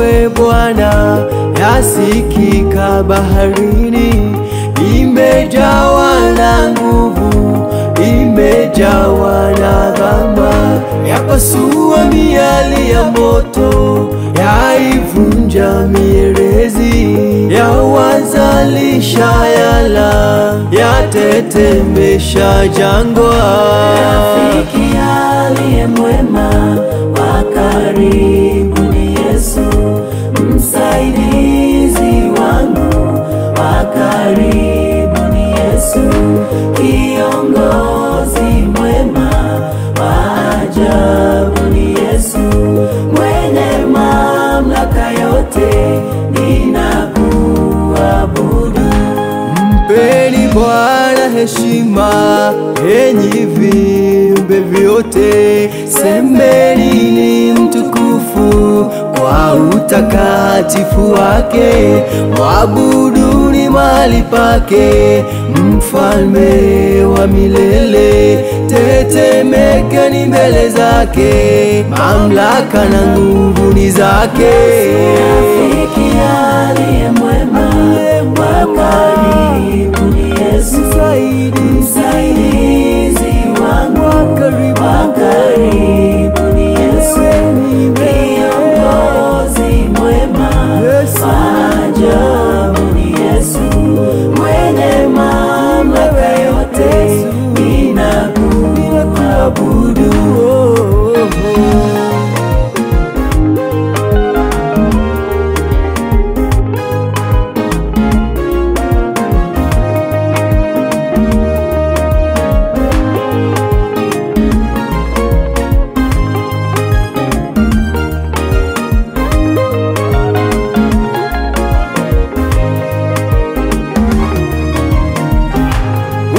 e Bwana, yasikika baharini, imejawa na nguvu, imejawa na dhama, yapasua miali ya moto, yaivunja mierezi, yawazalisha yala, yatetemesha jangwa. Rafiki aliye mwema, wa karibu ni Yesu, msaidizi wangu, wa karibu ni Yesu, kiongozi mwema, wa ajabu ni Yesu, mwenye mamlaka yote, ninakuabudu. Mpeni Bwana heshima, enyi viumbe vyote, semeni ni mtukufu kwa utakatifu wake, mwabuduni mahali pake, mfalme wa milele, tetemekeni mbele zake, mamlaka na nguvu ni zake. Rafiki aliye mwema, wa karibu ni Yesu, msaidizi wangu, wa karibu ni Yesu, kiongozi mwema, wa ajabu ni Yesu, mwenye mamlaka yote, ninakuabudu.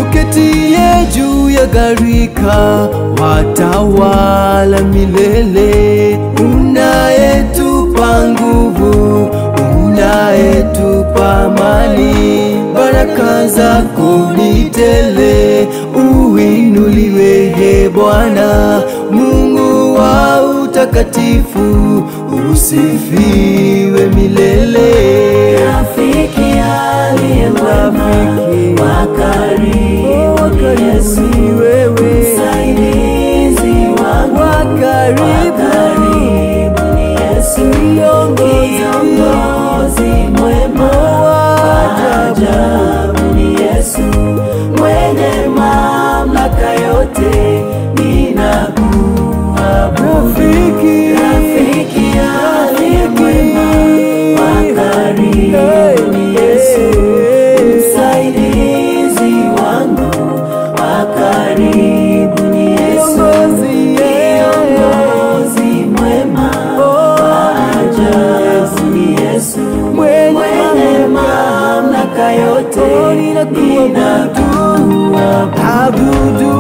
Uketie juu ya gharika, watawala milele, unayetupa nguvu, unayetupa amani, baraka zako ni tele, uinuliwe e Bwana, Mungu wa utakatifu, usifiwe milele. Rafiki aliye mwema, wa karibu ni Yesu, msaidizi wangu, wa karibu ni Yesu, kiongozi mwema, wa ajabu ni Yesu, mwenye mamlaka yote, ninakuabudu. Rafiki aliye mwema, wa karibu ni Yesu, msaidizi wangu, wa karibu ni Yesu, kiongozi mwema, wa ajabu ni Yesu, mwenye mamlaka yote, ninakuabudu.